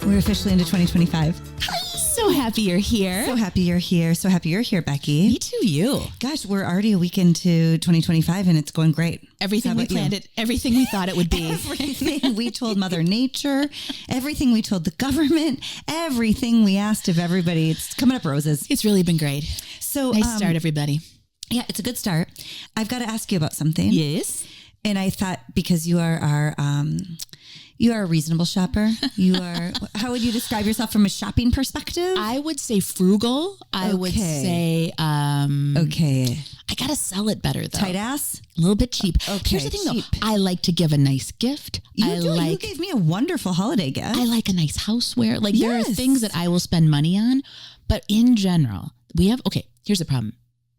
We're officially into 2025. So happy you're here. So happy you're here. So happy you're here, Becky. Me too, you. Gosh, we're already a week into 2025 and it's going great. Everything we planned it, everything we thought it would be. Everything we told Mother Nature, everything we told the government, everything we asked of everybody. It's coming up roses. It's really been great. So Nice start, everybody. Yeah, it's a good start. I've got to ask you about something. Yes. And I thought because you are you are a reasonable shopper. You are, how would you describe yourself from a shopping perspective? I would say frugal. I would say, okay. I got to sell it better though. Tight ass? A little bit cheap. Okay, Here's the thing cheap. though. I like to give a nice gift. You gave me a wonderful holiday gift. I like a nice houseware. Like there are Yes. things that I will spend money on, but in general, here's the problem.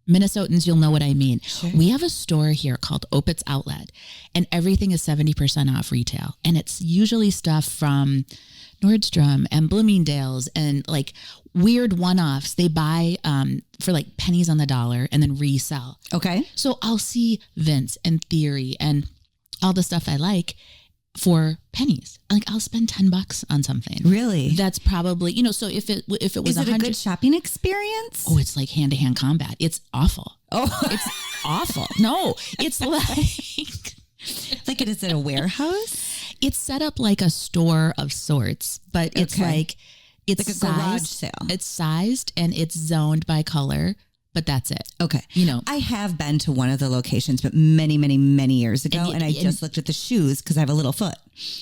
Minnesotans, you'll know what I mean. Sure. We have a store here called Opitz Outlet, and everything is 70% off retail. And it's usually stuff from Nordstrom and Bloomingdale's and like weird one-offs. They buy for like pennies on the dollar and then resell. Okay. So I'll see Vince and Theory and all the stuff I like for pennies. Like I'll spend $10 on something. Really? That's probably, so if it was Is it 100, a good shopping experience? oh, it's like hand-to-hand combat. It's awful. Oh, It's awful. No, it's like it is at a warehouse? it's set up like a store of sorts, but it's Okay. like it's Like a garage sized, sale. It's sized and it's zoned by color, but that's it. Okay. You know, I have been to one of the locations, but many, many, many years ago. And And I just looked at the shoes because I have a little foot.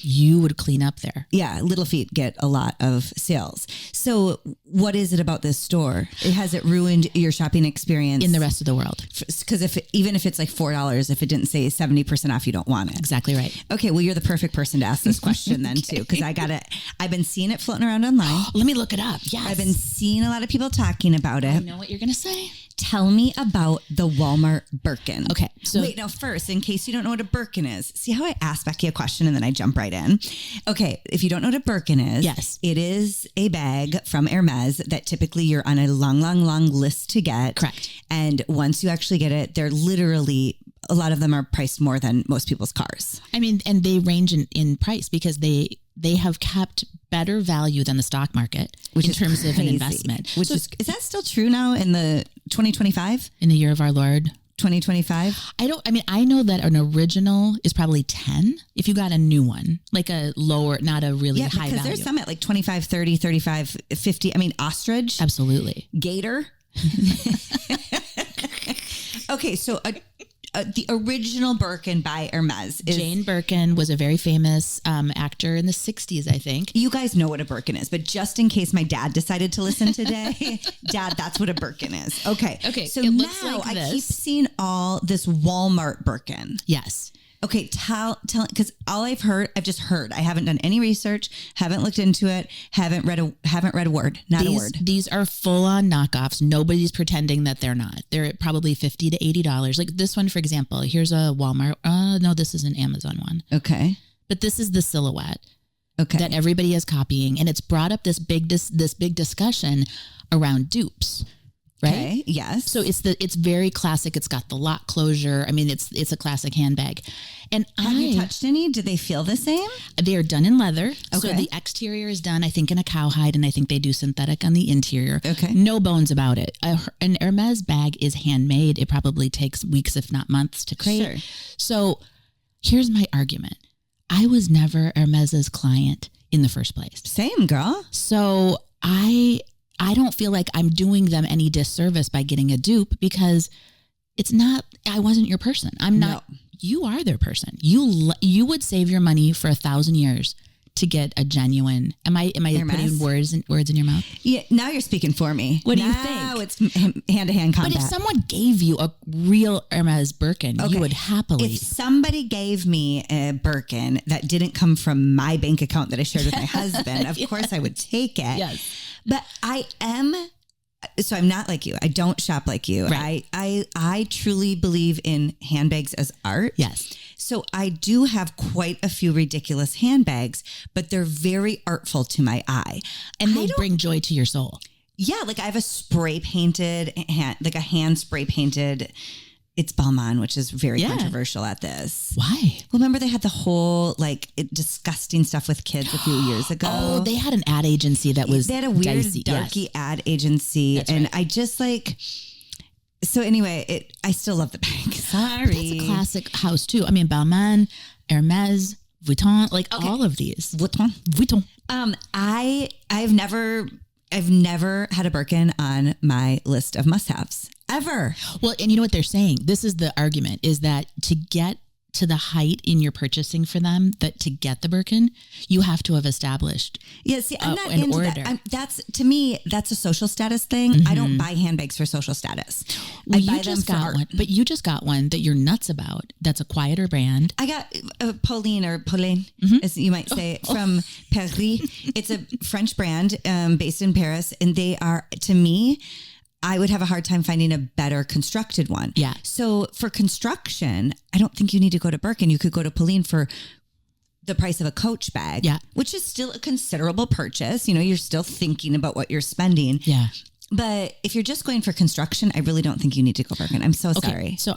you would clean up there. Yeah, little feet get a lot of sales. So what is it about this store? Has it ruined your shopping experience? In the rest of the world. Because even if it's like $4, if it didn't say 70% off, you don't want it. Exactly right. Okay, well, you're the perfect person to ask this question then too, because I've been seeing it floating around online. Let me look it up. Yes. I've been seeing a lot of people talking about I it. know what you're going to say. Tell me about the Walmart Birkin. Okay. So Wait, no, first, in case you don't know what a Birkin is, see how I asked Becky a question and then I jump right in? Okay, if you don't know what a Birkin is, Yes. it is a bag from Hermes that typically you're on a long, long, long list to get. Correct. And once you actually get it, they're literally, a lot of them are priced more than most people's cars. I mean, and they range in price because they have kept better value than the stock market Which in is terms of an crazy. investment. Which So is that still true now in the 2025? in the year of our Lord. 2025? I know that an original is probably 10 if you got a new one, like a lower, not a really Yeah, high because value. there's some at like 25, 30, 35, 50. I mean, ostrich, Absolutely. gator. Okay, so the original Birkin by Hermes is... Jane Birkin was a very famous actor in the 60s, I think. You guys know what a Birkin is, but just in case my dad decided to listen today, Dad, that's what a Birkin is. Okay. Okay, So it looks now like I this. keep seeing all this Walmart Birkin. Yes. Okay, tell, because all I've just heard. I haven't done any research, haven't looked into it, haven't read a word, not a word. These are full on knockoffs. Nobody's pretending that they're not. They're at probably $50 to $80. Like this one, for example, here's a Walmart. No, this is an Amazon one. Okay. But this is the silhouette Okay. that everybody is copying. And it's brought up this big discussion around dupes. Right. Okay. Yes. So it's very classic. It's got the lock closure. I mean, it's a classic handbag. And have you touched any? Do they feel the same? They are done in leather. So Okay. the exterior is done, I think, in a cowhide, and I think they do synthetic on the interior. Okay. No bones about it. An Hermes bag is handmade. It probably takes weeks, if not months, to create. Sure. So here's my argument. I was never Hermes's client in the first place. Same, girl. So I don't feel like I'm doing them any disservice by getting a dupe because I wasn't your person. I'm not. No. You are their person. You would save your money for 1,000 years to get a genuine. Am I Hermes? putting words in your mouth? Yeah. Now you're speaking for me. What do you Now think? it's hand-to-hand combat. But if someone gave you a real Hermes Birkin, Okay. you would happily. If somebody gave me a Birkin that didn't come from my bank account that I shared with my husband, of course I would take it. Yes. But so I'm not like you. I don't shop like you. Right. I truly believe in handbags as art. Yes. So I do have quite a few ridiculous handbags, but they're very artful to my eye. And I they don't- bring joy to your soul. Yeah, like I have a spray painted hand, like a hand spray painted. It's Balmain, which is very controversial at this. Why? Well, remember they had the whole disgusting stuff with kids a few years ago. Oh, they had an ad agency that was They had a weird, dicey. darky ad agency. That's and right. I just so anyway, I still love the bag. Sorry. That's a classic house too. I mean, Balmain, Hermes, Vuitton, all of these. Vuitton. I've never had a Birkin on my list of must-haves ever. Well, and you know what they're saying? This is the argument, is that to get to the height in your purchasing for them, that to get the Birkin, you have to have established Yeah, see, I'm not an into order. that. That's, to me, that's a social status thing. I don't buy handbags for social status. Well, I you buy just them for got art. one, but you just got one that you're nuts about. That's a quieter brand. I got a Pauline, as you might say, from Paris. It's a French brand based in Paris, and they are, to me, I would have a hard time finding a better constructed one. Yeah. So for construction, I don't think you need to go to Birkin. You could go to Pauline for the price of a Coach bag, which is still a considerable purchase. You know, you're still thinking about what you're spending. Yeah. But if you're just going for construction, I really don't think you need to go Birkin. I'm so sorry. So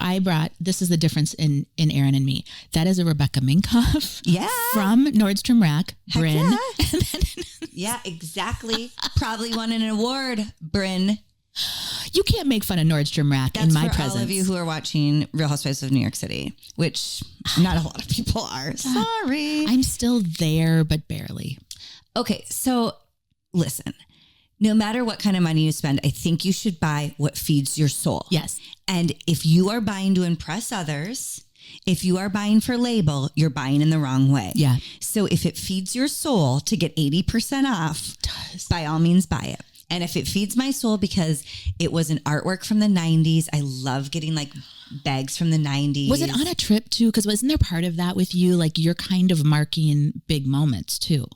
this is the difference in Erin and me. That is a Rebecca Minkoff. Yeah. From Nordstrom Rack. Bryn. Yeah. Yeah, exactly. Probably won an award, Bryn. You can't make fun of Nordstrom Rack That's in my for presence. all of you who are watching Real Housewives of New York City, which not a lot of people are. Sorry. I'm still there, but barely. Okay, so listen. No matter what kind of money you spend, I think you should buy what feeds your soul. Yes. And if you are buying to impress others, if you are buying for label, you're buying in the wrong way. Yeah. So if it feeds your soul to get 80% off, by all means buy it. And if it feeds my soul because it was an artwork from the 90s, I love getting bags from the 90s. Was it on a trip too? Because wasn't there part of that with you? Like you're kind of marking big moments too.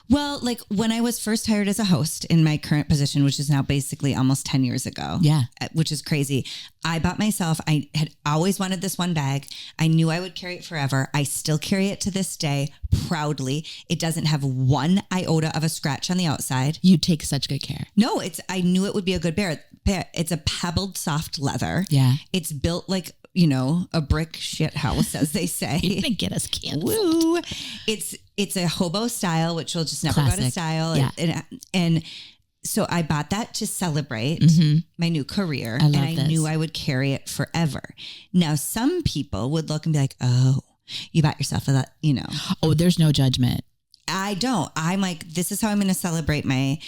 Well, when I was first hired as a host in my current position, which is now basically almost 10 years ago. Yeah. Which is crazy. I bought myself, I had always wanted this one bag. I knew I would carry it forever. I still carry it to this day proudly. It doesn't have one iota of a scratch on the outside. You take such good care. No, I knew it would be a good pair. It's a pebbled soft leather. Yeah. It's built like, a brick shit house, as they say. You didn't get us canceled. Woo. It's a hobo style, which will just never go out of Classic. style. Yeah. And so I bought that to celebrate my new career. I love and I this. knew I would carry it forever. Now, some people would look and be like, oh, you bought yourself a, Oh, there's no judgment. I don't. I'm like, this is how I'm going to celebrate my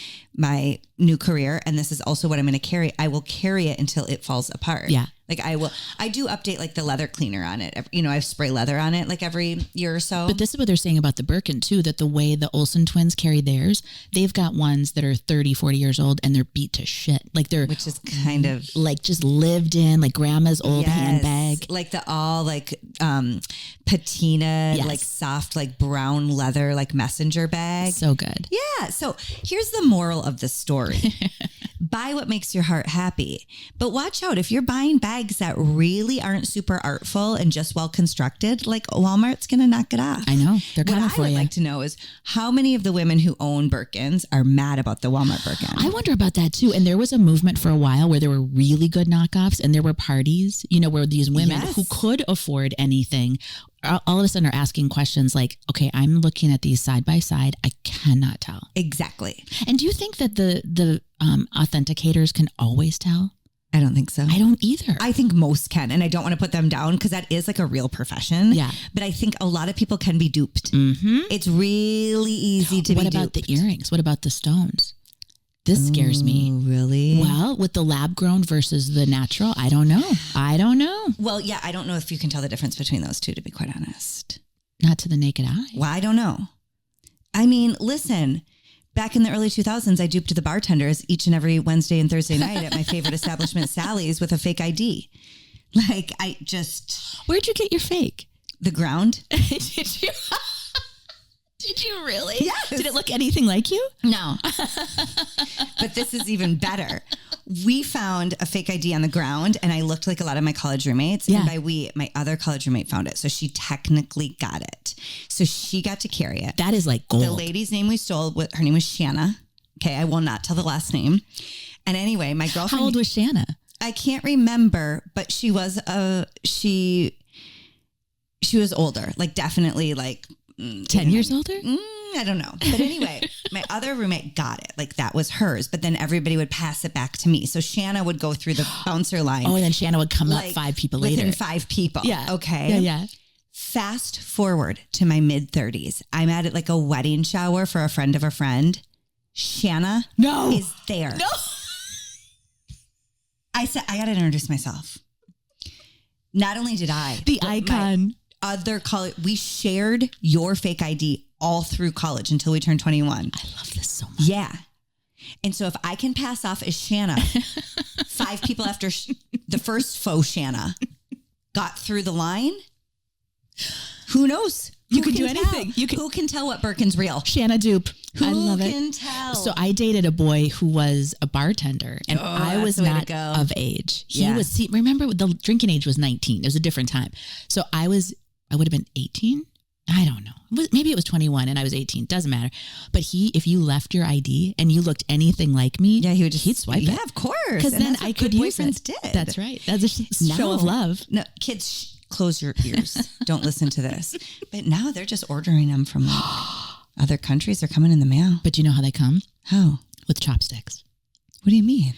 new career. And this is also what I'm going to carry. I will carry it until it falls apart. Yeah. I do update the leather cleaner on it. I spray leather on it every year or so. But this is what they're saying about the Birkin too, that the way the Olsen twins carry theirs, they've got ones that are 30, 40 years old and they're beat to shit. Which is kind of just lived in, grandma's old handbag. The all patina, Yes. soft, brown leather, messenger bag. So good. Yeah. So here's the moral of the story. Buy what makes your heart happy. But watch out. If you're buying bags that really aren't super artful and just well constructed, Walmart's going to knock it off. I know. They're What coming I for would you. like to know is how many of the women who own Birkins are mad about the Walmart Birkin? I wonder about that too. And there was a movement for a while where there were really good knockoffs and there were parties, where these women Yes. who could afford anything all of a sudden are asking questions like, okay, I'm looking at these side by side. I cannot tell. Exactly. And do you think that the authenticators can always tell? I don't think so. I don't either. I think most can, and I don't want to put them down because that is a real profession. Yeah. But I think a lot of people can be duped. Mm-hmm. It's really easy to be What about duped. the earrings? What about the stones? This scares me. Really? Well, with the lab grown versus the natural, I don't know. Well, yeah, I don't know if you can tell the difference between those two, to be quite honest. Not to the naked eye. Well, I don't know. I mean, listen, back in the early 2000s, I duped the bartenders each and every Wednesday and Thursday night at my favorite establishment, Sally's, with a fake ID. Where'd you get your fake? The ground. Did you? Did you really? Yes. Did it look anything like you? No. But this is even better. We found a fake ID on the ground and I looked like a lot of my college roommates. Yeah. And by we, my other college roommate found it. So she technically got it. So she got to carry it. That is like gold. The lady's name we stole, her name was Shanna. Okay, I will not tell the last name. And anyway, my girlfriend. How old was Shanna? I can't remember, but she was she was older, like definitely like 10 years older? I don't know. But anyway, my other roommate got it. Like that was hers. But then everybody would pass it back to me. So Shanna would go through the bouncer line. Oh, and then Shanna would come up 5 people later. Within 5 people. Yeah. Okay. Yeah. Fast forward to my mid 30s. I'm at like a wedding shower for a friend of a friend. Shanna is there. No. I said, I got to introduce myself. Not only did I. The icon. Other college, we shared your fake ID all through college until we turned 21. I love this so much. Yeah. And so if I can pass off as Shanna, 5 people after the first faux Shanna got through the line, who knows? You can do anything. Who can tell what Birkin's real? Shanna dupe. I love it. Who can tell? So I dated a boy who was a bartender and I was that's the way not to go. of age. He Yeah. was, remember the drinking age was 19. It was a different time. So I would have been 18. I don't know. Maybe it was 21 and I was 18. Doesn't matter. But if you left your ID and you looked anything like me, Yeah, he'd swipe it. Yeah, of course. Because And then that's what I could good use boyfriends it. did. That's right. That's a show of love. No, kids, close your ears. Don't listen to this. But now they're just ordering them from like other countries. They're coming in the mail. But you know how they come? How? With chopsticks. What do you mean?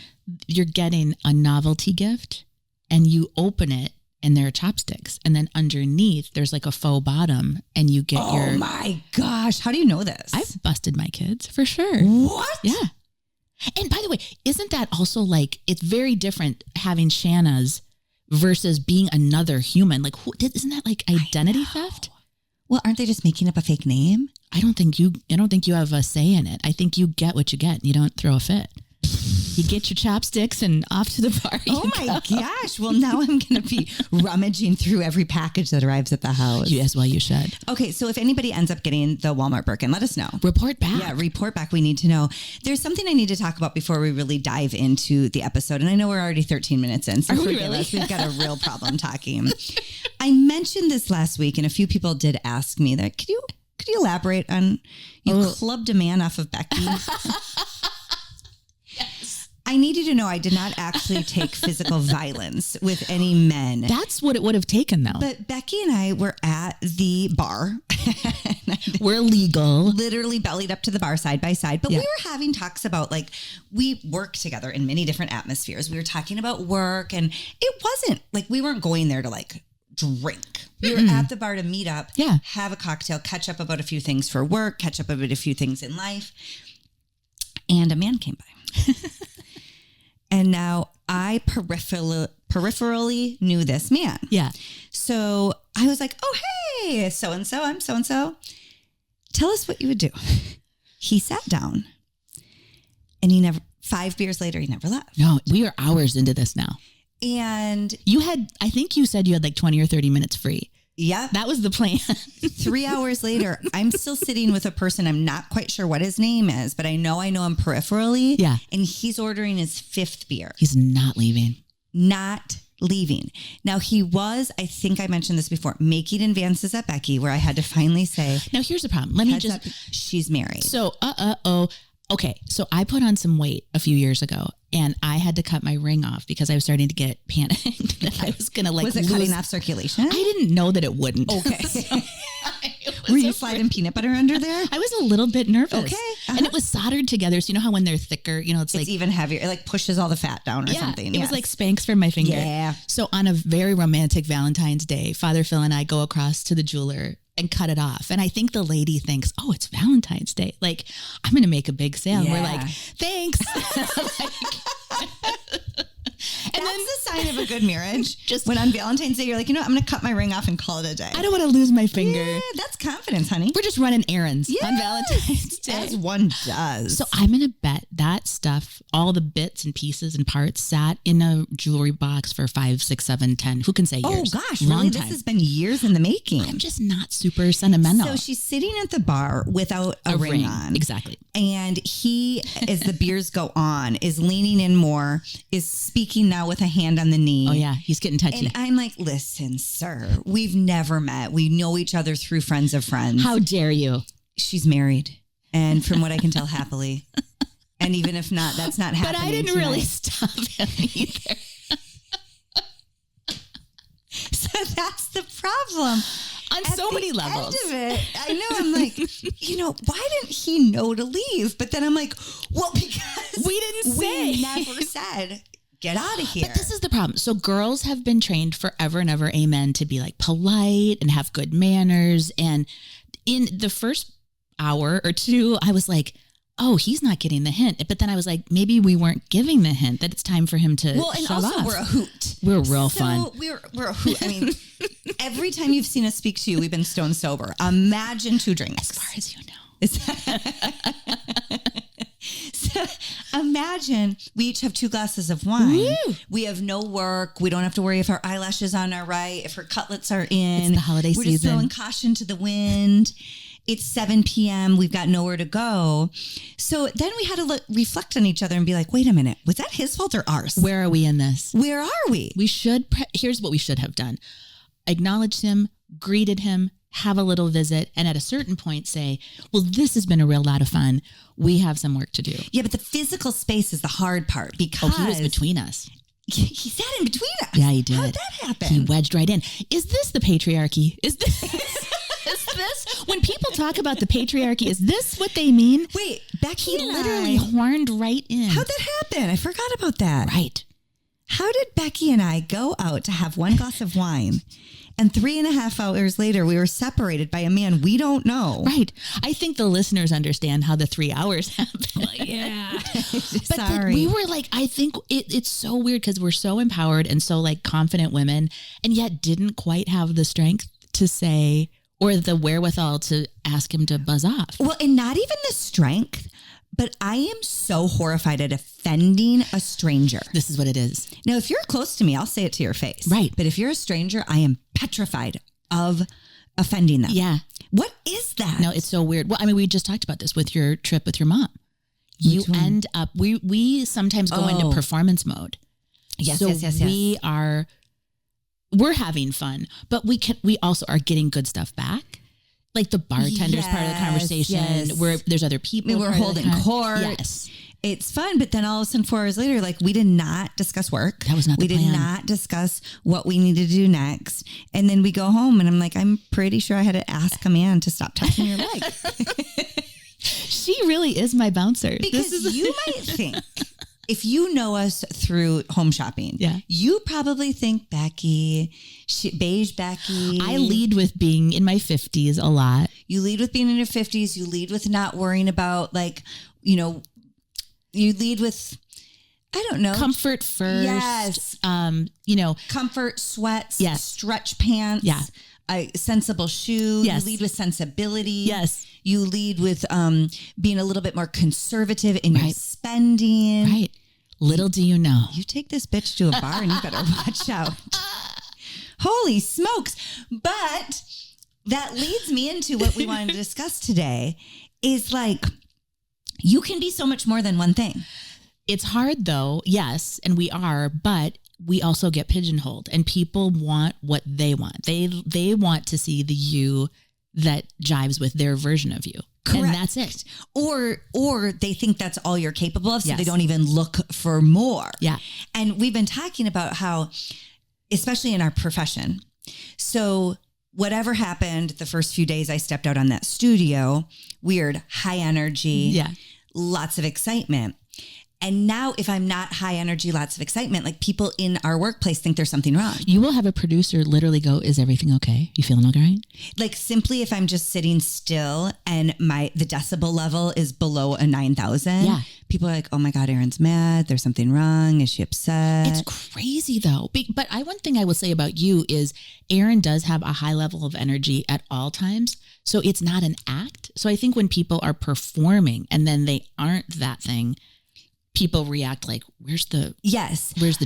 You're getting a novelty gift and you open it and there are chopsticks. And then underneath there's like a faux bottom and you get Oh my gosh. How do you know this? I've busted my kids for sure. What? Yeah. And by the way, isn't that also like, it's very different having Shanna's versus being another human? Like, isn't that like identity theft? Well, aren't they just making up a fake name? I don't think you have a say in it. I think you get what you get and you don't throw a fit. You get your chopsticks and off to the bar. Oh my gosh. Well, now I'm going to be rummaging through every package that arrives at the house. As well you should. Okay. So if anybody ends up getting the Walmart Birkin, let us know. Report back. Yeah, report back. We need to know. There's something I need to talk about before we really dive into the episode. And I know we're already 13 minutes in. So Are we forgive really? us. We've got a real problem talking. I mentioned this last week and a few people did ask me that. Could you elaborate on you clubbed a man off of Becky? I need you to know I did not actually take physical violence with any men. That's what it would have taken though. But Becky and I were at the bar. We're legal. Literally bellied up to the bar side by side. But we were having talks about like, we work together in many different atmospheres. We were talking about work and it wasn't like we weren't going there to like drink. We were at the bar to meet up, have a cocktail, catch up about a few things for work, catch up about a few things in life. And a man came by. And now I peripherally knew this man. Yeah. So I was like, oh, hey, so-and-so, I'm so-and-so. Tell us what you would do. He sat down and 5 beers later, he never left. No, we are hours into this now. And I think you said you had like 20 or 30 minutes free. Yeah. That was the plan. 3 hours later, I'm still sitting with a person. I'm not quite sure what his name is, but I know him peripherally. Yeah. And he's ordering his 5th beer. He's not leaving. Not leaving. Now he was, I think I mentioned this before, making advances at Becky where I had to finally say. Now here's the problem. She's married. So, okay. So I put on some weight a few years ago and I had to cut my ring off because I was starting to get panicked that I was going to Was it cutting off circulation? I didn't know that it wouldn't. Okay. Were you sliding peanut butter under there? I was a little bit nervous. Okay. Uh-huh. And it was soldered together. So you know how when they're thicker, it's like even heavier. It like pushes all the fat down or something. It was like Spanx for my finger. Yeah. So on a very romantic Valentine's Day, Father Phil and I go across to the jeweler and cut it off. And I think the lady thinks, oh, it's Valentine's Day. Like, I'm going to make a big sale. Yeah. And we're like, thanks. And that's the sign of a good marriage. Just when on Valentine's Day, you're like, I'm going to cut my ring off and call it a day. I don't want to lose my finger. Yeah, that's confidence, honey. We're just running errands on Valentine's Day. As one does. So I'm going to bet that stuff, all the bits and pieces and parts sat in a jewelry box for 5, 6, 7, 10. Who can say years? Oh gosh, Long really? time. This has been years in the making. I'm just not super sentimental. So she's sitting at the bar without a ring on. Exactly. And he, as the beers go on, is leaning in more, is speaking now with a hand on the knee. Oh yeah, he's getting touchy. And I'm like, listen, sir, we've never met. We know each other through friends of friends. How dare you? She's married. And from what I can tell, happily. And even if not, that's not happening. But I didn't tonight. really stop him either. So that's the problem. On At so many the levels. End of it, I know. I'm like, why didn't he know to leave? But then I'm like, well, because We didn't say. we never said, get out of here. But this is the problem. So girls have been trained forever and ever, amen, to be like polite and have good manners. And in the first hour or two, I was like, oh, he's not getting the hint. But then I was like, maybe we weren't giving the hint that it's time for him to well, and shove also off. we're a hoot. We're real fun. We're a hoot. I mean, every time you've seen us speak to you, we've been stone sober. Imagine 2 drinks. As far as you know. So imagine we each have 2 glasses of wine. Woo! We have no work. We don't have to worry if our eyelashes on are right, if her cutlets are in. It's the holiday We're season. just throwing caution to the wind. It's 7 p.m. We've got nowhere to go. So then we had to reflect on each other and be like, wait a minute, was that his fault or ours? Where are we in this? Where are we? We should, here's what we should have done. Acknowledged him, greeted him, have a little visit, and at a certain point say, well, this has been a real lot of fun. We have some work to do. Yeah, but the physical space is the hard part because Oh, he was between us. He sat in between us. Yeah, he did. How'd that happen? He wedged right in. Is this the patriarchy? Is this, is this, when people talk about the patriarchy, is this what they mean? Wait, Becky He and literally I, horned right in. how'd that happen? I forgot about that. Right. How did Becky and I go out to have 1 glass of wine and 3.5 hours later we were separated by a man we don't know? Right. I think the listeners understand how the 3 hours happened. Yeah. But Sorry. we were like, I think it's so weird because we're so empowered and so like confident women and yet didn't quite have the strength to say or the wherewithal to ask him to buzz off. Well, and not even the strength, but I am so horrified at offending a stranger. This is what it is. Now, if you're close to me, I'll say it to your face. Right. But if you're a stranger, I am petrified of offending them. Yeah. What is that? No, it's so weird. Well, I mean, we just talked about this with your trip with your mom. You one? end up, we sometimes go into Oh. performance mode. Yes, So yes. we're having fun, but we also are getting good stuff back. Like the bartender's part of the Yes, conversation yes. where there's other people. I mean, we're part of the holding court. Yes. It's fun, but then all of a sudden, 4 hours later, like we did not discuss work. That was not the We did plan. not discuss what we needed to do next. And then we go home and I'm like, I'm pretty sure I had to ask a man to stop touching your leg. She really is my bouncer. Because you might think, if you know us through home shopping, Yeah. you probably think Becky, beige Becky. I lead with being in my 50s a lot. You lead with being in your 50s. You lead with not worrying about you lead with, I don't know. Comfort first. Yes. Comfort, sweats, Yes. stretch pants. Yeah. A sensible shoe. Yes. You lead with sensibility. Yes. You lead with being a little bit more conservative in your Right. spending. Right. Little do you know. You take this bitch to a bar and you better watch out. Holy smokes. But that leads me into what we wanted to discuss today is like, you can be so much more than one thing. It's hard though. Yes. And we are, but we also get pigeonholed and people want what they want. They want to see the you that jives with their version of you. Correct. And that's it. Or they think that's all you're capable of, so Yes. they don't even look for more. Yeah. And we've been talking about how, especially in our profession, so whatever happened the first few days I stepped out on that studio, weird, high energy, Yeah. lots of excitement. And now if I'm not high energy, lots of excitement, like people in our workplace think there's something wrong. You will have a producer literally go, is everything okay? You feeling all right? Like simply if I'm just sitting still and the decibel level is below a 9,000, Yeah. people are like, oh my God, Erin's mad. There's something wrong. Is she upset? It's crazy though. But one thing I will say about you is Erin does have a high level of energy at all times. So it's not an act. So I think when people are performing and then they aren't that thing, people react like, where's the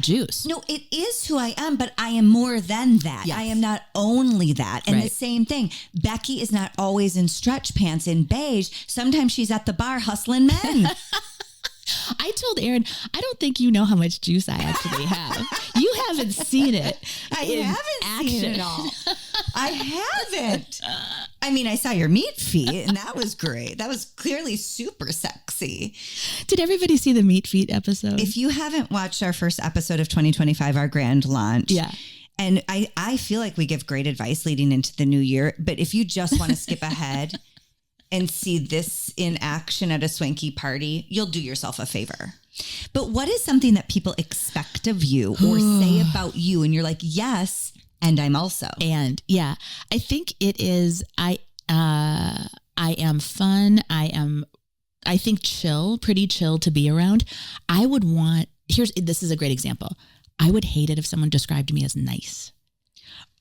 juice? No, it is who I am, but I am more than that. Yes. I am not only that. And the Right. same thing, Becky is not always in stretch pants in beige. Sometimes she's at the bar hustling men. I told Aaron, I don't think you know how much juice I actually have. You haven't seen it. I haven't seen it all. I haven't. I mean, I saw your meat feet and that was great. That was clearly super sexy. Did everybody see the meat feet episode? If you haven't watched our first episode of 2025, our grand launch. Yeah. And I feel like we give great advice leading into the new year. But if you just want to skip ahead and see this in action at a swanky party, you'll do yourself a favor. But what is something that people expect of you or say about you? And you're like, yes, and I'm also. And yeah, I think it is, I am fun. I think pretty chill to be around. This is a great example. I would hate it if someone described me as nice.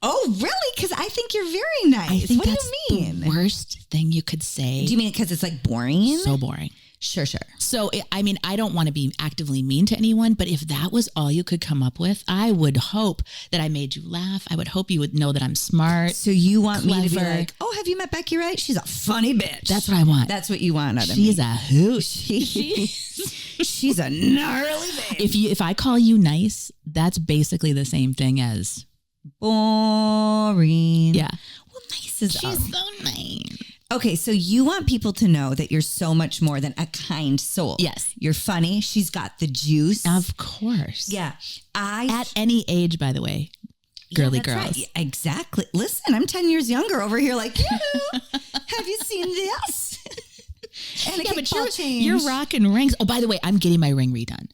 Oh, really? Because I think you're very nice. I think what that's do you mean? the worst thing you could say. Do you mean because it's like boring? So boring. Sure. So, I don't want to be actively mean to anyone, but if that was all you could come up with, I would hope that I made you laugh. I would hope you would know that I'm smart. So you want me to be clever. like, oh, have you met Becky Wright? She's a funny bitch. That's what I want. That's what you want out of me. She's a hoot. She's a gnarly bitch. If I call you nice, that's basically the same thing as boring. Yeah. Well, nice is She's so nice. Okay, so you want people to know that you're so much more than a kind soul. Yes. You're funny. She's got the juice. Of course. Yeah. At any age, by the way, girly that's girls. Right. Exactly. Listen, I'm 10 years younger over here like, have you seen this? And a kickball change. You're rocking rings. Oh, by the way, I'm getting my ring redone.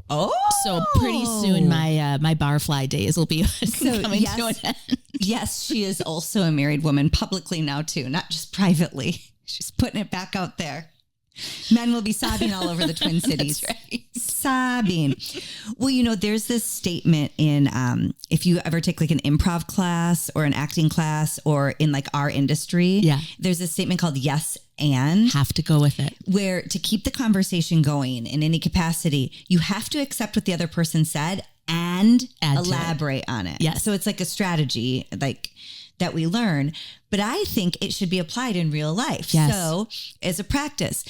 Oh. So pretty soon my barfly days will be coming to an end. Yes, she is also a married woman publicly now too, not just privately. She's putting it back out there. Men will be sobbing all over the Twin Cities. That's right. Sobbing. Well, there's this statement in, if you ever take like an improv class or an acting class or in like our industry, there's a statement called yes and. Have to go with it. Where to keep the conversation going in any capacity, you have to accept what the other person said and elaborate on it. Yes. So it's like a strategy like that we learn, but I think it should be applied in real life. Yes. So as a practice,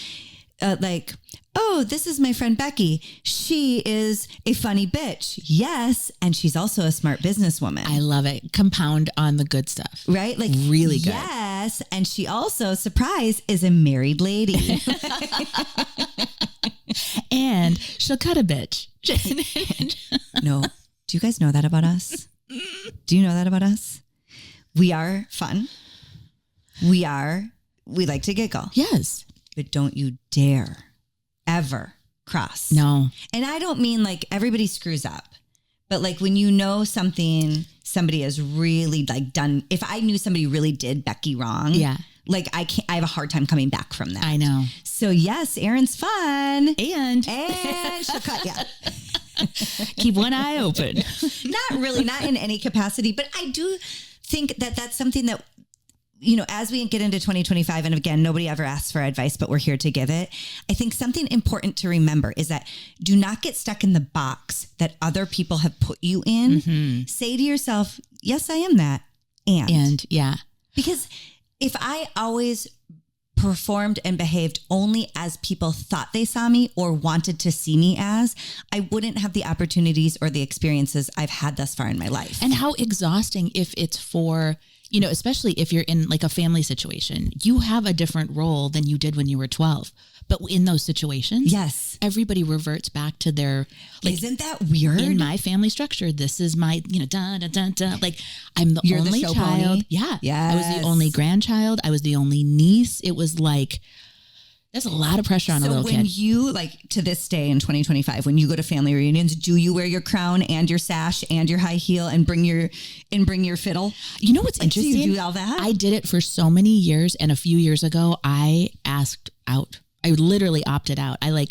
like, oh, this is my friend Becky. She is a funny bitch. Yes. And she's also a smart businesswoman. I love it. Compound on the good stuff. Right? Like really good. Yes. And she also, surprise, is a married lady. And she'll cut a bitch. No. Do you guys know that about us? Do you know that about us? We are fun. We like to giggle. Yes. But don't you dare ever cross. No. And I don't mean like everybody screws up, but like when you know somebody has really like done, if I knew somebody really did Becky wrong. Yeah. Like I have a hard time coming back from that. I know. So yes, Erin's fun. And she'll cut you. Keep one eye open. Not really, not in any capacity, but I do think that that's something that, as we get into 2025, and again, nobody ever asks for advice, but we're here to give it. I think something important to remember is that do not get stuck in the box that other people have put you in. Mm-hmm. Say to yourself, yes, I am that. And yeah. Because if I always performed and behaved only as people thought they saw me or wanted to see me as, I wouldn't have the opportunities or the experiences I've had thus far in my life. And how exhausting if it's for, especially if you're in like a family situation, you have a different role than you did when you were 12. But in those situations, yes, everybody reverts back to their, like, isn't that weird? In my family structure, this is my, like I'm the You're only the show child. pony? Yeah. Yes. I was the only grandchild. I was the only niece. It was like, there's a lot of pressure on a little kid. So when you, like to this day in 2025, when you go to family reunions, do you wear your crown and your sash and your high heel and bring your fiddle? You know what's interesting? Do you do all that? I did it for so many years. And a few years ago, I asked out. I literally opted out. I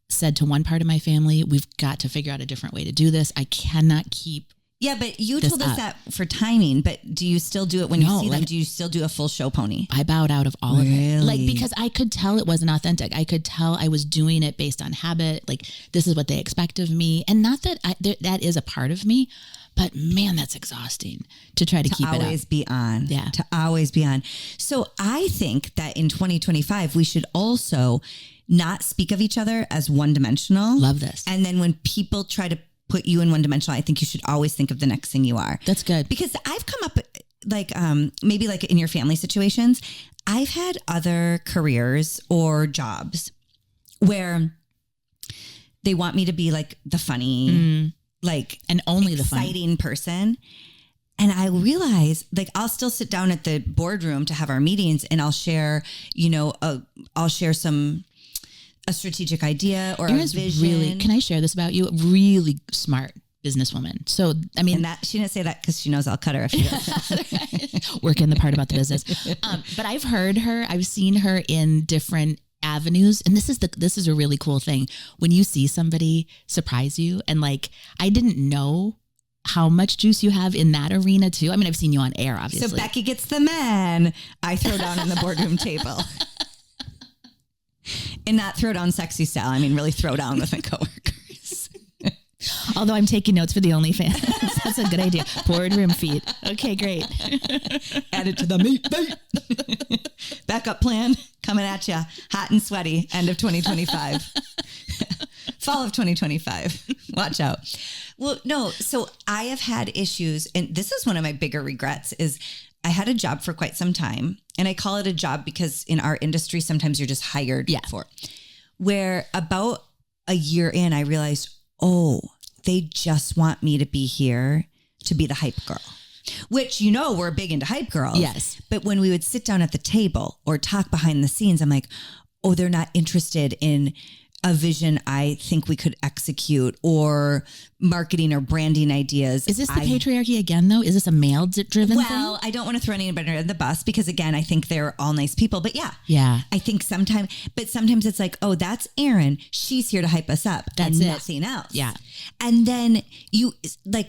said to one part of my family, we've got to figure out a different way to do this. I cannot keep Yeah, but you this told us up. that for timing, but do you still do it when you No, see them? like- Do you still do a full show pony? I bowed out of all of it. Like, Really? because I could tell it wasn't authentic. I could tell I was doing it based on habit. Like, this is what they expect of me. And not that that is a part of me, but man, that's exhausting to try to keep it up. Always be on. Yeah. To always be on. So I think that in 2025, we should also not speak of each other as one dimensional. Love this. And then when people try to put you in one dimensional, I think you should always think of the next thing you are. That's good. Because I've come up like maybe like in your family situations, I've had other careers or jobs where they want me to be like the funny, like And only the fun. exciting person. And I realize like I'll still sit down at the boardroom to have our meetings and I'll share, I'll share a strategic idea or Erin's a vision. really, can I share this about you? Really smart businesswoman. So, I mean, And that she didn't say that because she knows I'll cut her if she doesn't. work in the part about the business. But I've heard her, I've seen her in different avenues. And this is a really cool thing. When you see somebody surprise you and like, I didn't know how much juice you have in that arena too. I mean, I've seen you on air, obviously. So Becky gets the men. I throw down on the boardroom table. And not throw down sexy style. I mean, really throw down with my coworkers. Although I'm taking notes for the OnlyFans. That's a good idea. Boardroom feet. Okay, great. Add it to the meat. Backup plan coming at you. Hot and sweaty. End of 2025. Fall of 2025. Watch out. Well, no. So I have had issues. And this is one of my bigger regrets is I had a job for quite some time. And I call it a job because in our industry, sometimes you're just hired for. Where about a year in, I realized, oh, they just want me to be here to be the hype girl. Which, we're big into hype girls. Yes. But when we would sit down at the table or talk behind the scenes, I'm like, oh, they're not interested in a vision I think we could execute or marketing or branding ideas. Is this the patriarchy again, though? Is this a male-driven thing? Well, I don't want to throw anybody under the bus because, again, I think they're all nice people. But Yeah. I think sometimes it's like, oh, that's Erin. She's here to hype us up. That's and it. nothing else. Yeah. And then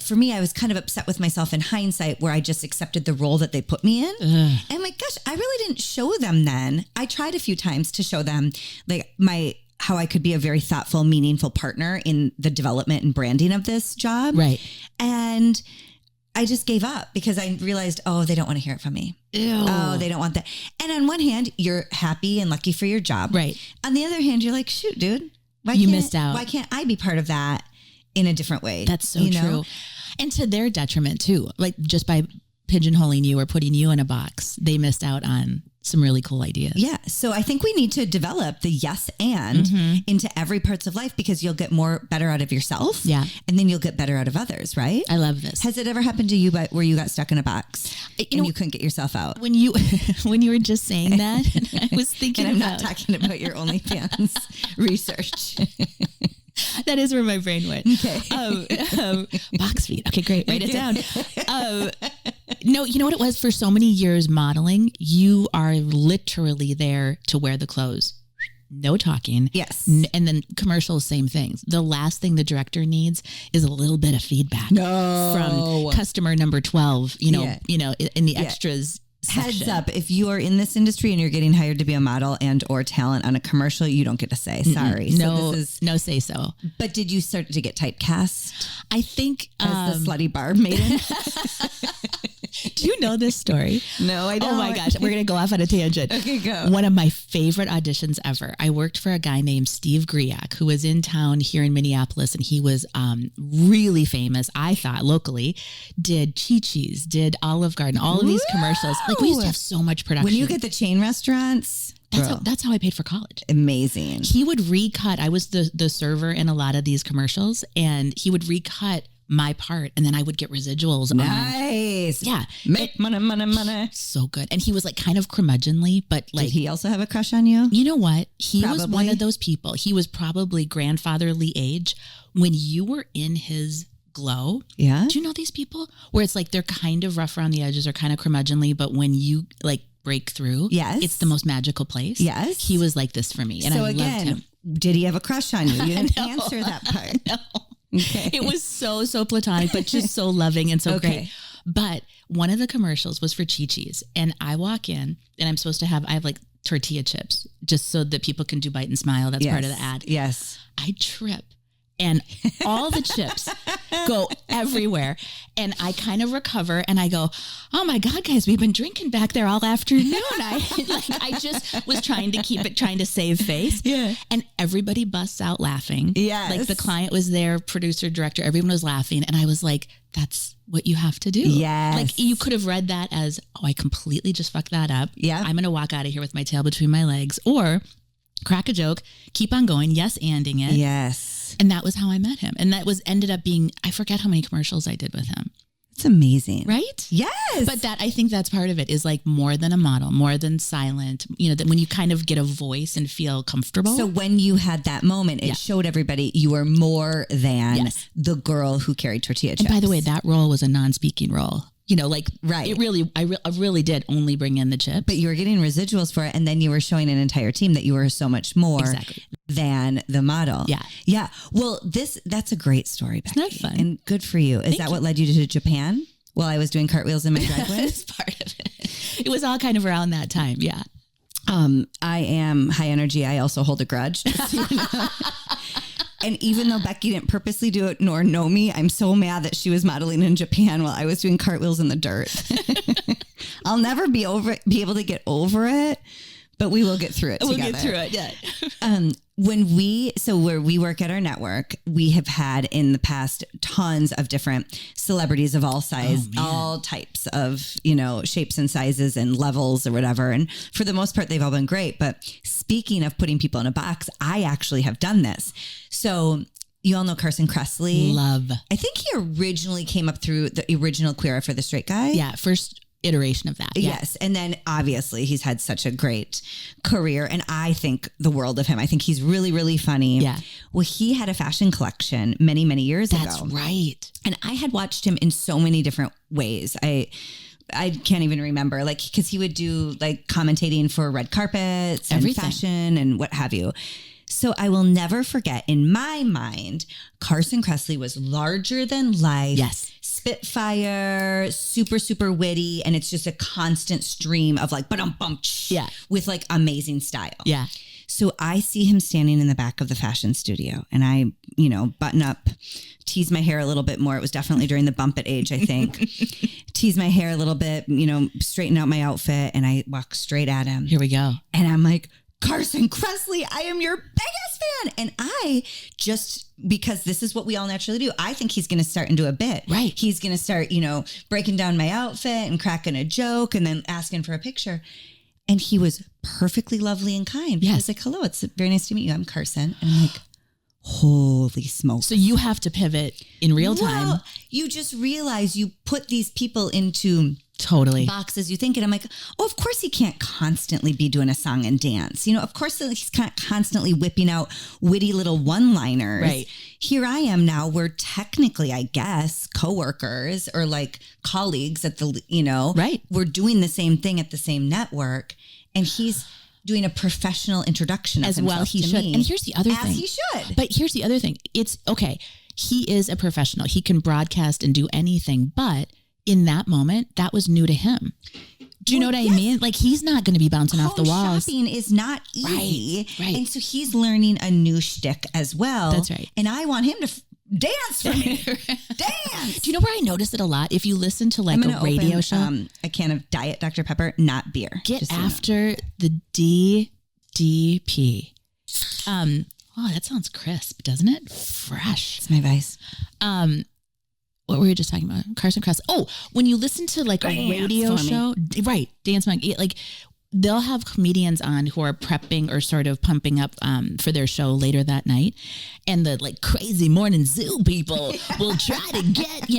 for me, I was kind of upset with myself in hindsight where I just accepted the role that they put me in. And I'm like, gosh, I really didn't show them then. I tried a few times to show them like how I could be a very thoughtful, meaningful partner in the development and branding of this job. Right. And I just gave up because I realized, oh, they don't want to hear it from me. Ew. Oh, they don't want that. And on one hand, you're happy and lucky for your job. Right. On the other hand, you're like, shoot, dude, You missed out. Why can't I be part of that in a different way? That's so true. And to their detriment too, like just by pigeonholing you or putting you in a box, they missed out on some really cool ideas. Yeah. So I think we need to develop the yes and into every parts of life because you'll get better out of yourself. Yeah. And then you'll get better out of others, right? I love this. Has it ever happened to you where you got stuck in a box and you couldn't get yourself out? When you were just saying that, I was thinking And I'm about not talking about your OnlyFans research. that is where my brain went. Okay. Box feet. Okay, great. Write it down. No, you know what it was? For so many years modeling, you are literally there to wear the clothes. No talking. Yes. And then commercials, same things. The last thing the director needs is a little bit of feedback from customer number 12, in the extras section. Heads up, if you are in this industry and you're getting hired to be a model and or talent on a commercial, you don't get to say. Sorry. No, So this is, no say so. but did you start to get typecast I think, as the slutty barb maiden? do you know this story? No, I don't. Oh my gosh, we're going to go off on a tangent. Okay, go. One of my favorite auditions ever. I worked for a guy named Steve Griak, who was in town here in Minneapolis, and he was really famous, I thought, locally. Did Chi-Chi's, did Olive Garden, all of these commercials. Like, we used to have so much production. When you get the chain restaurants, that's how I paid for college. amazing. He would recut. I was the server in a lot of these commercials, and he would recut my part, and then I would get residuals on. Nice. Yeah. Make money. So good. And he was like kind of curmudgeonly, but like, Did he also have a crush on you? you know what? He was Probably. one of those people. He was probably grandfatherly age when you were in his glow. Yeah. Do you know these people where it's like they're kind of rough around the edges or kind of curmudgeonly, but when you like break through, Yes. it's the most magical place. Yes. He was like this for me, and So I loved again, him. did he have a crush on you? You didn't answer that part. No. Okay. It was so platonic, but just so loving and so great. But one of the commercials was for Chi-Chi's, and I walk in and I have like tortilla chips just so that people can do bite and smile. That's part of the ad. Yes. I trip and all the chips go everywhere. And I kind of recover and I go, oh my God, guys, we've been drinking back there all afternoon. I just was trying to save face. Yeah. And everybody busts out laughing. Yes. Like the client was there, producer, director, everyone was laughing. And I was like, that's what you have to do. Yes. Like you could have read that as, oh, I completely just fucked that up. Yeah. I'm going to walk out of here with my tail between my legs, or crack a joke, keep on going. Yes. Anding it. Yes. And that was how I met him. And that ended up being, I forget how many commercials I did with him. It's amazing. Right? Yes. But I think that's part of it, is like more than a model, more than silent, that when you kind of get a voice and feel comfortable. So when you had that moment, it showed everybody you were more than the girl who carried tortilla chips. And by the way, that role was a non-speaking role. Right. It really, I really did only bring in the chips. But you were getting residuals for it. And then you were showing an entire team that you were so much more than the model. Yeah. Yeah. Well, that's a great story, Becky. Isn't that fun? And good for you. Is that what led you to Japan while I was doing cartwheels in my driveway? That's part of it. It was all kind of around that time. Yeah. I am high energy. I also hold a grudge. Just so you know. And even though Becky didn't purposely do it nor know me, I'm so mad that she was modeling in Japan while I was doing cartwheels in the dirt. I'll never be able to get over it, but we will get through it together. We'll get through it, yeah. Where we work at our network, we have had in the past tons of different celebrities of all size, all types of, shapes and sizes and levels or whatever. And for the most part, they've all been great. But speaking of putting people in a box, I actually have done this. So you all know Carson Kressley. Love. I think he originally came up through the original Queer Eye for the Straight Guy. Yeah, first iteration of that. Yeah. Yes. And then obviously he's had such a great career, and I think the world of him. I think he's really, really funny. Yeah. Well, he had a fashion collection many, many years ago. That's right. And I had watched him in so many different ways. I can't even remember, because he would do commentating for red carpets and fashion and what have you. So I will never forget, in my mind, Carson Kressley was larger than life. Yes. Spitfire, super, super witty. And it's just a constant stream of ba-dum-bum, with amazing style. Yeah. So I see him standing in the back of the fashion studio, and I, button up, tease my hair a little bit more. It was definitely during the bump it age, I think. Tease my hair a little bit, straighten out my outfit, and I walk straight at him. Here we go. And I'm like, Carson Kressley, I am your biggest fan. And I just, because this is what we all naturally do, I think he's going to start and do a bit. Right. He's going to start, breaking down my outfit and cracking a joke and then asking for a picture. And he was perfectly lovely and kind. Yes. He was like, hello, it's very nice to meet you. I'm Carson. And I'm like, holy smokes. So you have to pivot in real time. Well, you just realize you put these people into totally boxes. You think, and I'm like, oh, of course he can't constantly be doing a song and dance. Of course he's constantly whipping out witty little one-liners. Right. Here I am now. We're technically, I guess, coworkers or colleagues at the, right. We're doing the same thing at the same network, and he's doing a professional introduction of as well. He should. Me, and here's the other thing. As he should. But here's the other thing. It's okay. He is a professional. He can broadcast and do anything, but in that moment, that was new to him. Do you know what I mean? He's not going to be bouncing off the walls. Shopping is not easy. Right. And so he's learning a new shtick as well. That's right. And I want him to dance for me. Dance. Do you know where I notice it a lot? If you listen to a radio show. A can of Diet Dr. Pepper, not beer. Get after the DDP. Oh, that sounds crisp, doesn't it? Fresh. It's my vice. What were we just talking about? Carson Kressley. Oh, when you listen to a radio show, right? Dance Monkey. They'll have comedians on who are prepping or sort of pumping up for their show later that night. And the crazy morning zoo people will try to get,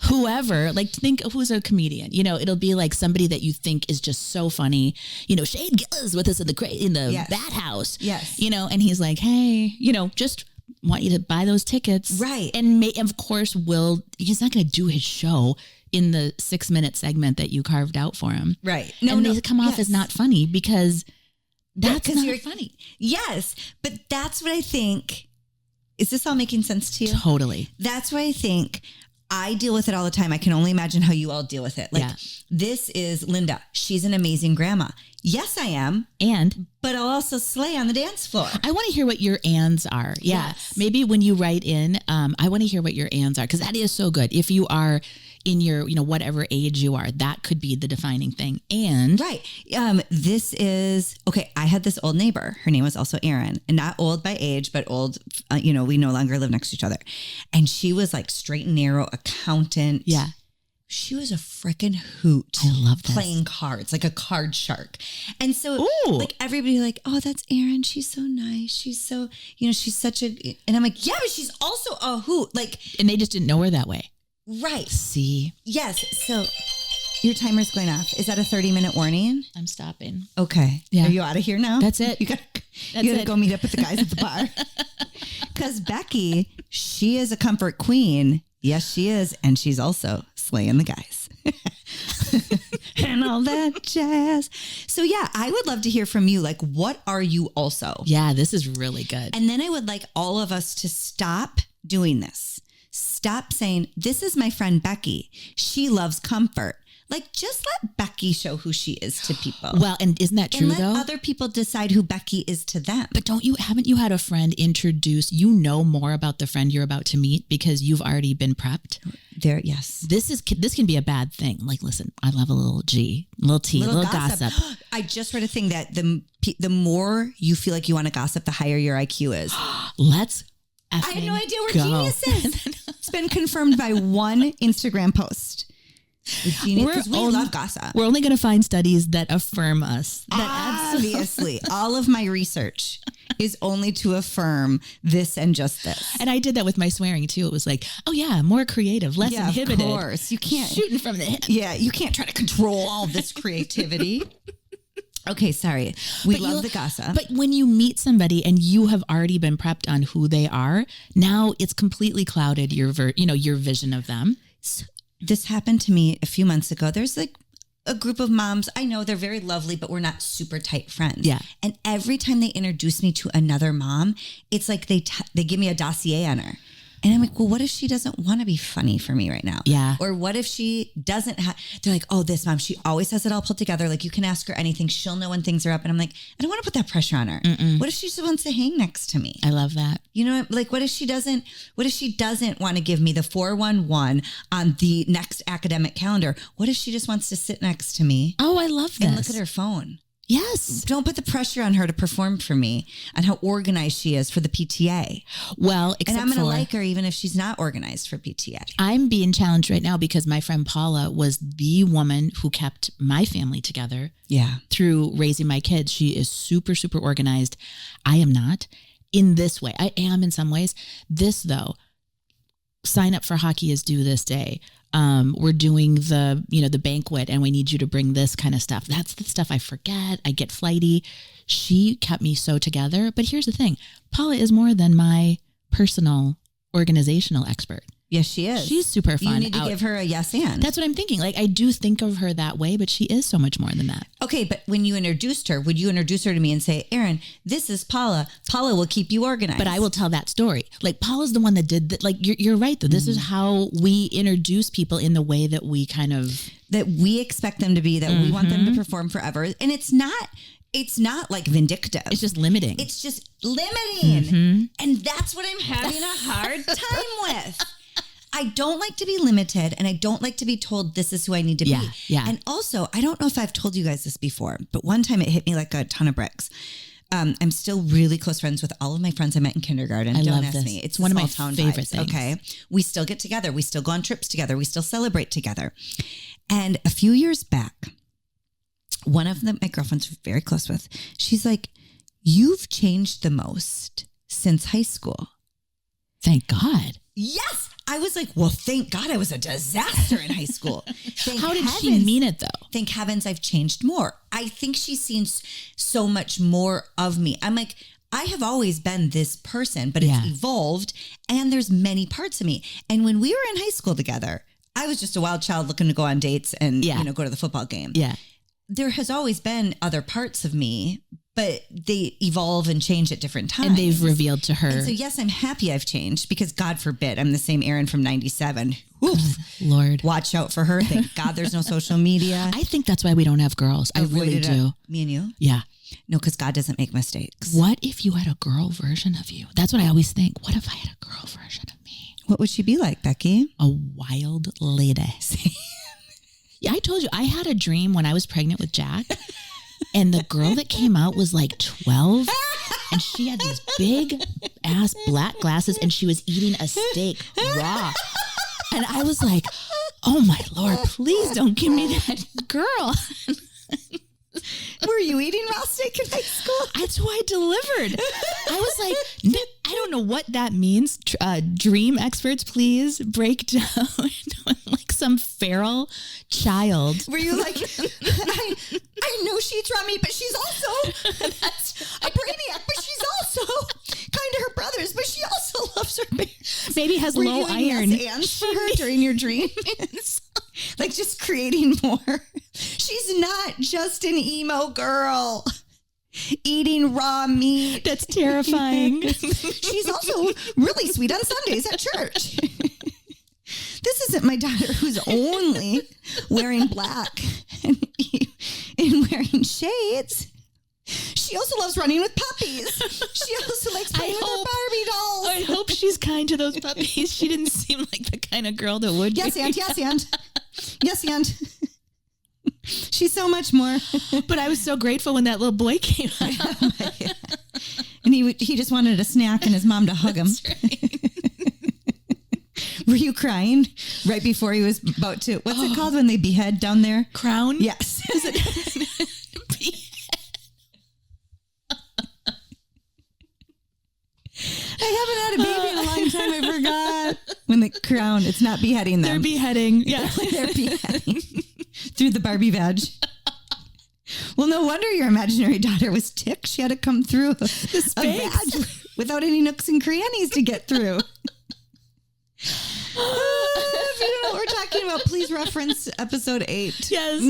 whoever, think of who's a comedian, it'll be somebody that you think is just so funny. Shane Gillis with us in the Bat House. Yes. And he's like, hey, just want you to buy those tickets. Right. And of course, he's not going to do his show in the 6-minute segment that you carved out for him. Right. They come off as not funny because that's not you're funny. Yes. But that's what I think Is this all making sense to you? Totally. That's why I think I deal with it all the time. I can only imagine how you all deal with it. Like, this is Linda. She's an amazing grandma. Yes, I am. But I'll also slay on the dance floor. I want to hear what your ands are. Yeah. Yes. Maybe when you write in, I want to hear what your ands are, because that is so good. If you are in your, whatever age you are, that could be the defining thing. And right. This is, okay, I had this old neighbor. Her name was also Erin, and not old by age, but old, we no longer live next to each other. And she was like straight and narrow accountant. Yeah. She was a freaking hoot. I love this. Playing cards, like a card shark. And so like everybody like, oh, that's Erin. She's so nice. She's so, she's such a, and I'm like, yeah, but she's also a hoot. Like, and they just didn't know her that way. Right. See? Yes. So your timer's going off. Is that a 30-minute warning? I'm stopping. Okay. Yeah. Are you out of here now? That's it. You gotta go meet up with the guys at the bar. Because Becky, she is a comfort queen. Yes, she is. And she's also slaying the guys. And all that jazz. So yeah, I would love to hear from you. Like, what are you also? Yeah, this is really good. And then I would like all of us to stop doing this. Stop saying, this is my friend Becky. She loves comfort. Like, just let Becky show who she is to people. Well, and isn't that true, and let though? other people decide who Becky is to them. But haven't you had a friend introduce, more about the friend you're about to meet because you've already been prepped? There, yes. This can be a bad thing. Like, listen, I love a little G, little T, little gossip. I just read a thing that the more you feel like you want to gossip, the higher your IQ is. Let's I had no idea we're go. geniuses. It's been confirmed by one Instagram post. Because we love gossip. We're only going to find studies that affirm us. Obviously, all of my research is only to affirm this and just this. And I did that with my swearing too. It was like, oh yeah, more creative, less inhibited. Of course, you can't shooting from the hip. Yeah, you can't try to control all this creativity. Okay, sorry. We love the gossip. But when you meet somebody and you have already been prepped on who they are, now it's completely clouded your vision of them. So, this happened to me a few months ago. There's like a group of moms. I know they're very lovely, but we're not super tight friends. Yeah. And every time they introduce me to another mom, it's like they give me a dossier on her. And I'm like, well, what if she doesn't want to be funny for me right now? Yeah. Or what if she doesn't have, they're like, oh, this mom, she always has it all put together. Like, you can ask her anything. She'll know when things are up. And I'm like, I don't want to put that pressure on her. Mm-mm. What if she just wants to hang next to me? I love that. Like, what if she doesn't want to give me the 411 on the next academic calendar? What if she just wants to sit next to me? Oh, I love this. And look at her phone. Yes. Don't put the pressure on her to perform for me and how organized she is for the PTA. Well, and I'm going to like her even if she's not organized for PTA. I'm being challenged right now because my friend Paula was the woman who kept my family together. Yeah. Through raising my kids. She is super, super organized. I am not in this way. I am in some ways. This though, sign up for hockey is due this day. We're doing the banquet and we need you to bring this kind of stuff. That's the stuff I forget. I get flighty. She kept me so together. But here's the thing. Paula is more than my personal organizational expert. Yes, she is. She's super fun. You need to give her a yes and. That's what I'm thinking. Like, I do think of her that way, but she is so much more than that. Okay, but when you introduced her, would you introduce her to me and say, Erin, this is Paula. Paula will keep you organized. But I will tell that story. Like, Paula's the one that did that. Like, you're right, though. This is how we introduce people in the way that we kind of... That we expect them to be, that we want them to perform forever. And it's not like vindictive. It's just limiting. It's just limiting. And that's what I'm having a hard time with. I don't like to be limited and I don't like to be told this is who I need to be. Yeah. And also, I don't know if I've told you guys this before, but one time it hit me like a ton of bricks. I'm still really close friends with all of my friends I met in kindergarten. Don't ask me. It's one of my vibes, favorite things. Okay. We still get together. We still go on trips together. We still celebrate together. And a few years back, one of my girlfriends we're very close with, she's like, you've changed the most since high school. Thank God. Yes. I was like, well, thank God I was a disaster in high school. How did she mean it though? Thank heavens I've changed more. I think she's seen so much more of me. I'm like, I have always been this person, but it's evolved and there's many parts of me. And when we were in high school together, I was just a wild child looking to go on dates and go to the football game. Yeah. There has always been other parts of me, but they evolve and change at different times. And they've revealed to her. And so, yes, I'm happy I've changed because God forbid I'm the same Erin from 97. Oof. Lord. Watch out for her. Thank God there's no social media. I think that's why we don't have girls. I really do. Me and you? Yeah. No, because God doesn't make mistakes. What if you had a girl version of you? That's what I always think. What if I had a girl version of me? What would she be like, Becky? A wild lady. Yeah, I told you, I had a dream when I was pregnant with Jack. And the girl that came out was like 12 and she had these big ass black glasses and she was eating a steak raw. And I was like, oh my Lord, please don't give me that girl. Were you eating raw steak in high school? That's why I delivered. I was like, I don't know what that means. Dream experts, please break down like some feral child. Were you like, I know she's raw meat, but she's also a brainiac, but she's also kind to her brothers, but she also loves her bear. Maybe has Were low you iron. Yes and for her during your dream? Like just creating more. She's not just an emo girl eating raw meat. That's terrifying. She's also really sweet on Sundays at church. This isn't my daughter who's only wearing black and wearing shades. She also loves running with puppies. She also likes playing with her Barbie dolls. I hope she's kind to those puppies. She didn't seem like the kind of girl that would Yes, be. and yes, and. Yes, and. She's so much more. But I was so grateful when that little boy came out. And he just wanted a snack and his mom to hug him. Right. Were you crying right before he was about to, what's it called when they behead down there? Crown? Yes. Is it? I haven't had a baby in a long time. I forgot. When the crown, it's not beheading them. They're beheading. Yeah. They're beheading through the Barbie vag. Well, no wonder your imaginary daughter was ticked. She had to come through the space. vag without any nooks and crannies to get through. If you don't know what we're talking about, please reference episode 8. Yes.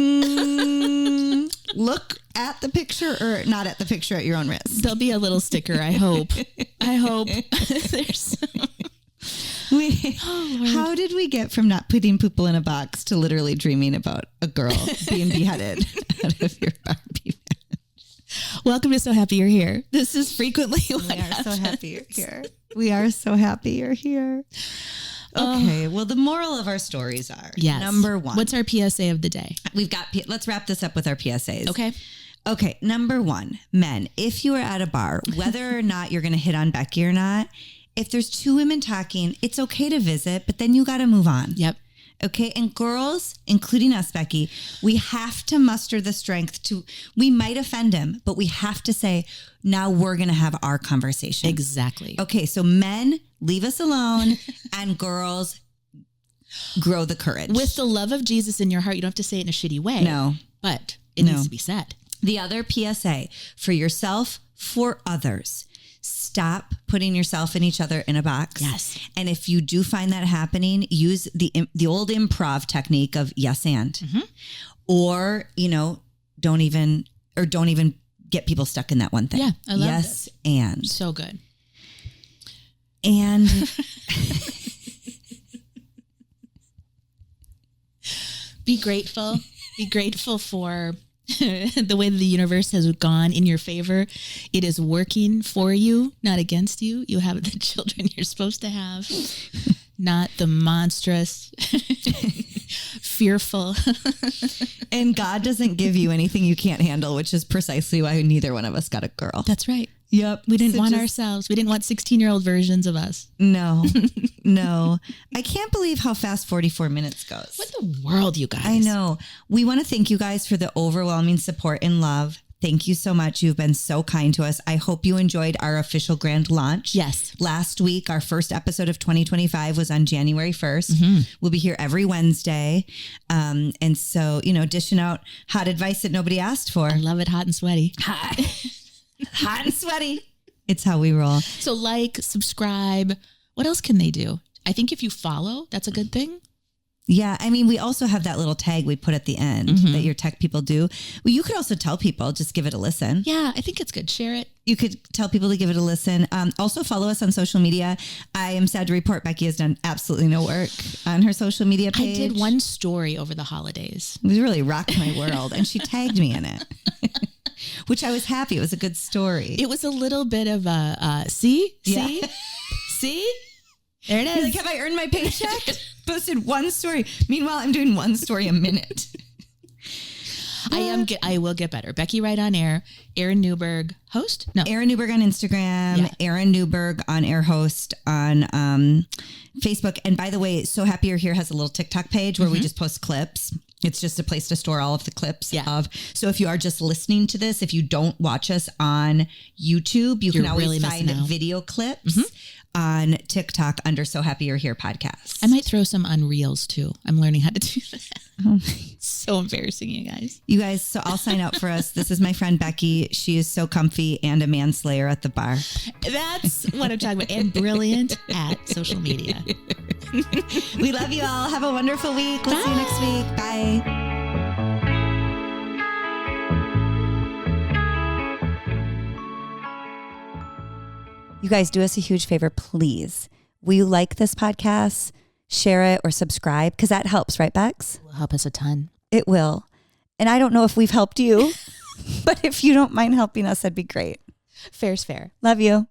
Look at the picture or not at the picture at your own risk. There'll be a little sticker, I hope. I hope. There's How did we get from not putting people in a box to literally dreaming about a girl being beheaded out of your Barbie? Welcome to So Happy You're Here. This is frequently what We are happens. so happy you're here. We are so happy you're here. Okay, well, the moral of our stories are, Yes. number 1. What's our PSA of the day? We've got, let's wrap this up with our PSAs. Okay. Okay, number 1, men, if you are at a bar, whether or not you're going to hit on Becky or not, if there's 2 women talking, it's okay to visit, but then you got to move on. Yep. Okay. And girls, including us, Becky, we have to muster the strength to, we might offend him, but we have to say, now we're going to have our conversation. Exactly. Okay. So men, leave us alone, and girls, grow the courage. With the love of Jesus in your heart, you don't have to say it in a shitty way. No. But it needs to be said. The other PSA for yourself, for others. Stop putting yourself and each other in a box. Yes. And if you do find that happening, use the old improv technique of yes and. Mm-hmm. Or, don't even get people stuck in that one thing. Yeah, I love yes and. So good. And be grateful. Be grateful for the way the universe has gone in your favor. It is working for you, not against you. You have the children you're supposed to have, not the monstrous, fearful. and God doesn't give you anything you can't handle, which is precisely why neither one of us got a girl. That's right. Yep. We didn't want ourselves. We didn't want 16-year-old versions of us. No. I can't believe how fast 44 minutes goes. What in the world, you guys? I know. We want to thank you guys for the overwhelming support and love. Thank you so much. You've been so kind to us. I hope you enjoyed our official grand launch. Yes. Last week, our first episode of 2025 was on January 1st. We'll be here every Wednesday. And so, dishing out hot advice that nobody asked for. I love it hot and sweaty. Hot and sweaty. It's how we roll. So subscribe. What else can they do? I think if you follow, that's a good thing. Yeah. I mean, we also have that little tag we put at the end that your tech people do. Well, you could also tell people, just give it a listen. Yeah, I think it's good. Share it. You could tell people to give it a listen. Also follow us on social media. I am sad to report Becky has done absolutely no work on her social media page. I did one story over the holidays. It really rocked my world. And she tagged me in it, which I was happy. It was a good story. It was a little bit of a, see? Yeah. See? There it is. You're like, have I earned my paycheck? Posted one story. Meanwhile, I'm doing one story a minute. I will get better. Becky Wright on air. Erin Newberg host. No, Erin Newberg on Instagram. Yeah. Erin Newberg on air host on Facebook. And by the way, So Happy You're Here has a little TikTok page where we just post clips. It's just a place to store all of the clips of. So if you are just listening to this, if you don't watch us on YouTube, you can always really find missing out. video clips on TikTok under So Happy You're Here podcast. I might throw some on Reels too. I'm learning how to do that. So embarrassing, you guys. You guys, so I'll sign up for us. This is my friend Becky. She is so comfy and a manslayer at the bar. That's what I'm talking about. And brilliant at social media. We love you all. Have a wonderful week. We'll see you next week. Bye. You guys, do us a huge favor, please. Will you like this podcast, share it, or subscribe? Because that helps, right, Bex? It will help us a ton. It will. And I don't know if we've helped you, but if you don't mind helping us, that'd be great. Fair's fair. Love you.